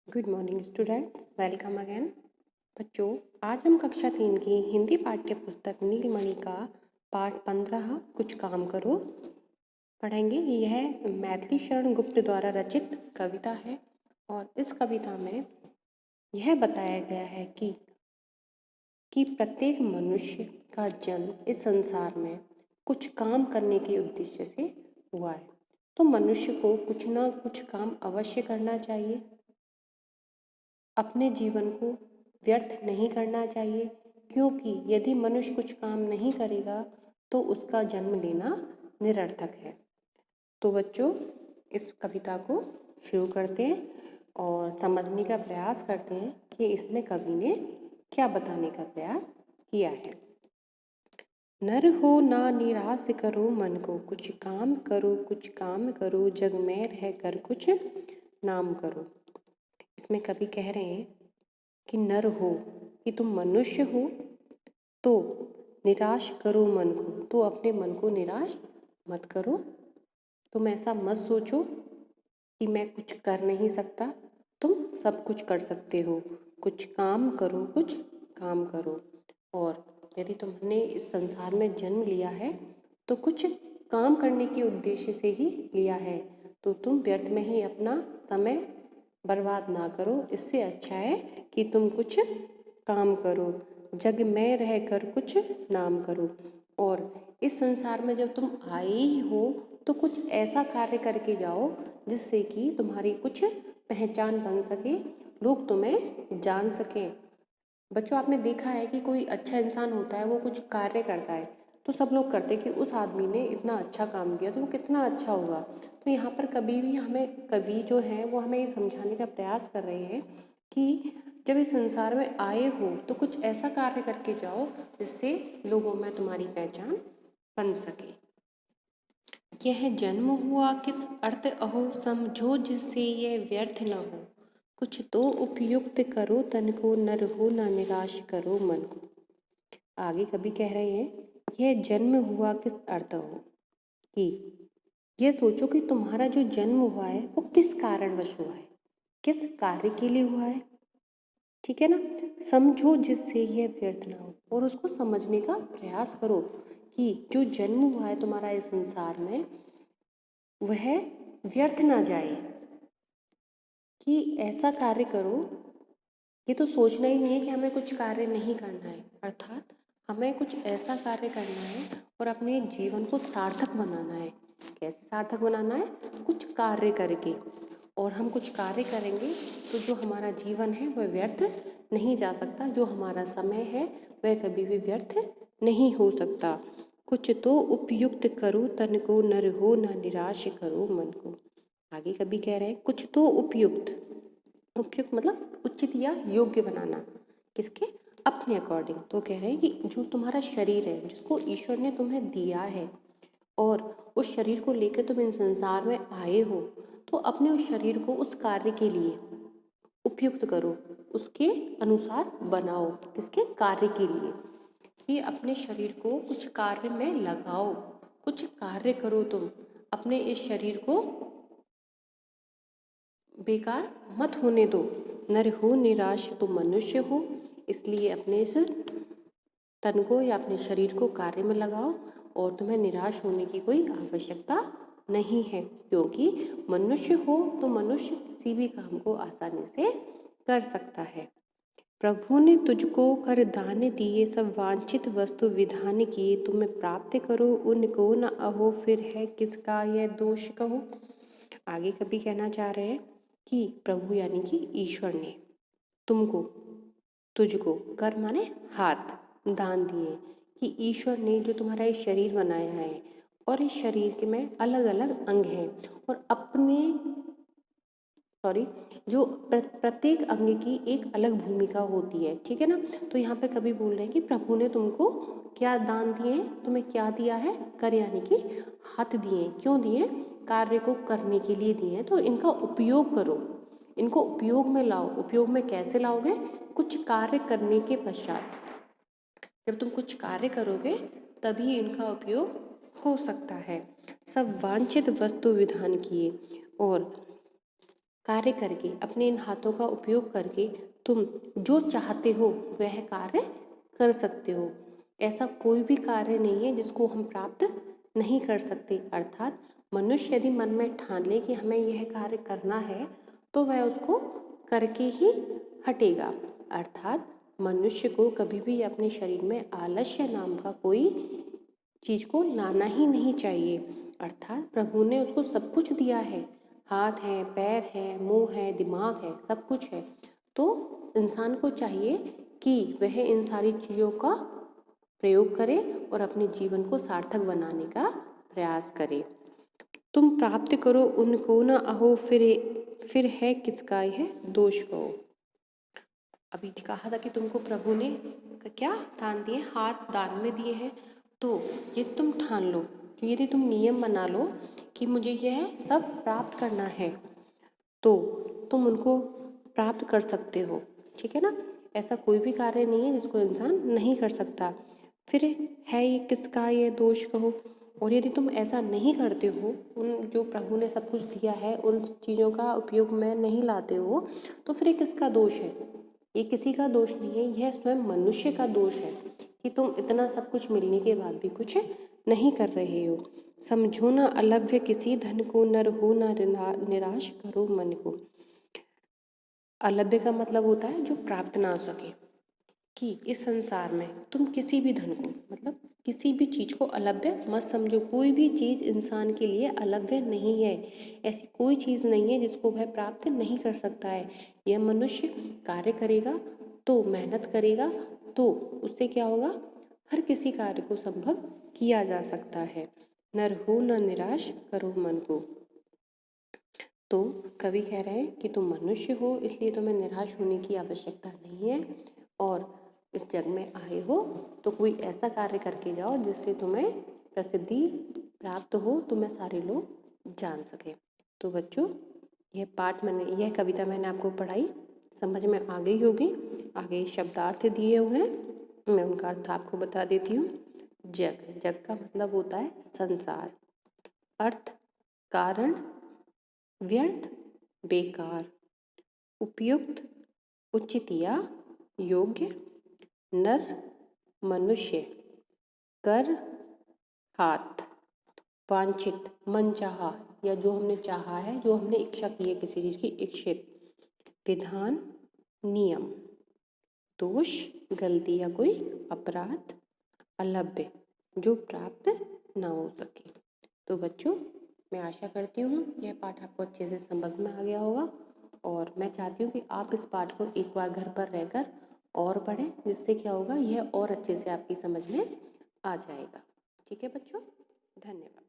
Good morning students, welcome again. बच्चों, आज हम कक्षा 3 की हिंदी पाठ्य पुस्तक नीलमणि का पाठ 15 कुछ काम करो पढ़ेंगे। यह मैथिली शरण गुप्त द्वारा रचित कविता है और इस कविता में यह बताया गया है कि प्रत्येक मनुष्य का जन्म इस संसार में कुछ काम करने के उद्देश्य से हुआ है। तो मनुष्य को कुछ ना कुछ काम अवश्य करना चाहिए। अपने जीवन को व्यर्थ नहीं करना चाहिए, क्योंकि यदि मनुष्य कुछ काम नहीं करेगा तो उसका जन्म लेना निरर्थक है। तो बच्चों, इस कविता को शुरू करते हैं और समझने का प्रयास करते हैं कि इसमें कवि ने क्या बताने का प्रयास किया है। नर हो ना निराश करो मन को, कुछ काम करो, कुछ काम करो, जग में रह कर कुछ नाम करो। इसमें कवि कह रहे हैं कि नर हो, कि तुम मनुष्य हो, तो निराश करो मन को, तो अपने मन को निराश मत करो। तुम ऐसा मत सोचो कि मैं कुछ कर नहीं सकता, तुम सब कुछ कर सकते हो। कुछ काम करो, कुछ काम करो। और यदि तुमने इस संसार में जन्म लिया है तो कुछ काम करने के उद्देश्य से ही लिया है, तो तुम व्यर्थ में ही अपना समय बर्बाद ना करो। इससे अच्छा है कि तुम कुछ काम करो, जग में रह कर कुछ नाम करो। और इस संसार में जब तुम आए ही हो तो कुछ ऐसा कार्य करके जाओ जिससे कि तुम्हारी कुछ पहचान बन सके, लोग तुम्हें जान सकें। बच्चों, आपने देखा है कि कोई अच्छा इंसान होता है, वो कुछ कार्य करता है तो सब लोग करते हैं कि उस आदमी ने इतना अच्छा काम किया तो वो कितना अच्छा होगा। तो यहाँ पर कवि जो है वो हमें ये समझाने का प्रयास कर रहे हैं कि जब इस संसार में आए हो तो कुछ ऐसा कार्य करके जाओ जिससे लोगों में तुम्हारी पहचान बन सके। यह जन्म हुआ किस अर्थ अहो, समझो जिससे यह व्यर्थ न हो। कुछ तो उपयुक्त करो तन को, नर हो ना निराश करो मन को। आगे कभी कह रहे हैं, यह जन्म हुआ किस अर्थ हो, कि यह सोचो कि तुम्हारा जो जन्म हुआ है वो किस कारणवश हुआ है, किस कार्य के लिए हुआ है। ठीक है ना। समझो जिससे यह व्यर्थ ना हो, और उसको समझने का प्रयास करो कि जो जन्म हुआ है तुम्हारा इस संसार में वह व्यर्थ ना जाए। कि ऐसा कार्य करो, ये तो सोचना ही नहीं है कि हमें कुछ कार्य नहीं करना है, अर्थात हमें कुछ ऐसा कार्य करना है और अपने जीवन को सार्थक बनाना है। कैसे सार्थक बनाना है? कुछ कार्य करके। और हम कुछ कार्य करेंगे तो जो हमारा जीवन है वह व्यर्थ नहीं जा सकता, जो हमारा समय है वह कभी भी व्यर्थ नहीं हो सकता। कुछ तो उपयुक्त करो तन को, नर हो ना निराश करो मन को। आगे कभी कह रहे हैं, कुछ तो उपयुक्त। उपयुक्त मतलब उचित या योग्य बनाना, किसके? अपने अकॉर्डिंग। तो कह रहे हैं कि जो तुम्हारा शरीर है, जिसको ईश्वर ने तुम्हें दिया है, और उस शरीर को लेकर तुम इन संसार में आए हो, तो अपने उस शरीर को उस कार्य के लिए उपयुक्त करो, उसके अनुसार बनाओ। किसके? कार्य के लिए। कि अपने शरीर को कुछ कार्य में लगाओ, कुछ कार्य करो तुम। अपने इस शरीर को बेकार मत होने दो। नर हो निराश, तो मनुष्य हो, इसलिए अपने इस तन को या अपने शरीर को कार्य में लगाओ, और तुम्हें निराश होने की कोई आवश्यकता नहीं है, क्योंकि मनुष्य हो तो मनुष्य किसी भी काम को आसानी से कर सकता है। प्रभु ने तुझको कर दान दिए, सब वांछित वस्तु विधान किए, तुम्हें प्राप्त करो उनको न अहो, फिर है किसका यह दोष कहो। आगे कभी कहना चाह रहे हैं कि प्रभु यानी कि ईश्वर ने तुमको, तुझको, कर माने हाथ, दान दिए। कि ईश्वर ने जो तुम्हारा ये शरीर बनाया है, और इस शरीर के में अलग अलग अंग हैं, और अपने जो प्रत्येक अंग की एक अलग भूमिका होती है। ठीक है ना। तो यहाँ पर कभी बोल रहे हैं कि प्रभु ने तुमको क्या दान दिए हैं, तुम्हें क्या दिया है? कर यानी कि हाथ दिए। क्यों दिए? कार्य को करने के लिए दिए हैं। तो इनका उपयोग करो, इनको उपयोग में लाओ। उपयोग में कैसे लाओगे? कुछ कार्य करने के पश्चात। जब तुम कुछ कार्य करोगे तभी इनका उपयोग हो सकता है। सब वांछित वस्तु विधान किए, और कार्य करके, अपने इन हाथों का उपयोग करके तुम जो चाहते हो वह कार्य कर सकते हो। ऐसा कोई भी कार्य नहीं है जिसको हम प्राप्त नहीं कर सकते। अर्थात मनुष्य यदि मन में ठान ले कि हमें यह कार्य करना है तो वह उसको करके ही हटेगा। अर्थात मनुष्य को कभी भी अपने शरीर में आलस्य नाम का कोई चीज को लाना ही नहीं चाहिए। अर्थात प्रभु ने उसको सब कुछ दिया है, हाथ है, पैर है, मुंह है, दिमाग है, सब कुछ है। तो इंसान को चाहिए कि वह इन सारी चीज़ों का प्रयोग करे और अपने जीवन को सार्थक बनाने का प्रयास करे। तुम प्राप्त करो उनको न अहो, फिर है किसका यह दोष कहो। अभी कहा था कि तुमको प्रभु ने क्या दान दिए, हाथ दान में दिए हैं। तो यदि तुम ठान लो, यदि तुम नियम बना लो कि मुझे यह सब प्राप्त करना है तो तुम उनको प्राप्त कर सकते हो, ठीक है ना। ऐसा कोई भी कार्य नहीं है जिसको इंसान नहीं कर सकता। फिर है ये किसका ये दोष कहो। और यदि तुम ऐसा नहीं करते हो, उन जो प्रभु ने सब कुछ दिया है उन चीज़ों का उपयोग में नहीं लाते हो, तो फिर ये किसका दोष है। ये किसी का दोष नहीं है, यह स्वयं मनुष्य का दोष है कि तुम इतना सब कुछ मिलने के बाद भी कुछ नहीं कर रहे हो। समझो ना अलभ्य किसी धन को, नर हो ना निराश करो मन को। अलभ्य का मतलब होता है जो प्राप्त ना हो सके, कि इस संसार में तुम किसी भी धन को, मतलब किसी भी चीज़ को अलभ्य मत समझो। कोई भी चीज़ इंसान के लिए अलभ्य नहीं है। ऐसी कोई चीज़ नहीं है जिसको वह प्राप्त नहीं कर सकता है। यह मनुष्य कार्य करेगा तो, मेहनत करेगा तो उससे क्या होगा, हर किसी कार्य को संभव किया जा सकता है। नर हो न निराश करो मन को। तो कवि कह रहे हैं कि तुम मनुष्य हो, इसलिए तुम्हें निराश होने की आवश्यकता नहीं है। और इस जग में आए हो तो कोई ऐसा कार्य करके जाओ जिससे तुम्हें प्रसिद्धि प्राप्त हो, तुम्हें सारे लोग जान सके। तो बच्चों, यह कविता मैंने आपको पढ़ाई, समझ में आ गई होगी। आगे शब्दार्थ दिए हुए हैं, मैं उनका अर्थ आपको बता देती हूँ। जग, जग का मतलब होता है संसार। अर्थ, कारण, व्यर्थ, बेकार, उपयुक्त, उचित या योग्य, नर, मनुष्य, कर, हाथ, वांछित, मनचाहा या जो हमने चाहा है, जो हमने इच्छा की है किसी चीज़ की, इच्छित, विधान, नियम, दोष, गलती या कोई अपराध, अलभ्य, जो प्राप्त ना हो सके। तो बच्चों, मैं आशा करती हूँ यह पाठ आपको अच्छे से समझ में आ गया होगा, और मैं चाहती हूँ कि आप इस पाठ को एक बार घर पर रहकर और पढ़ें, जिससे क्या होगा, यह और अच्छे से आपकी समझ में आ जाएगा। ठीक है बच्चों, धन्यवाद।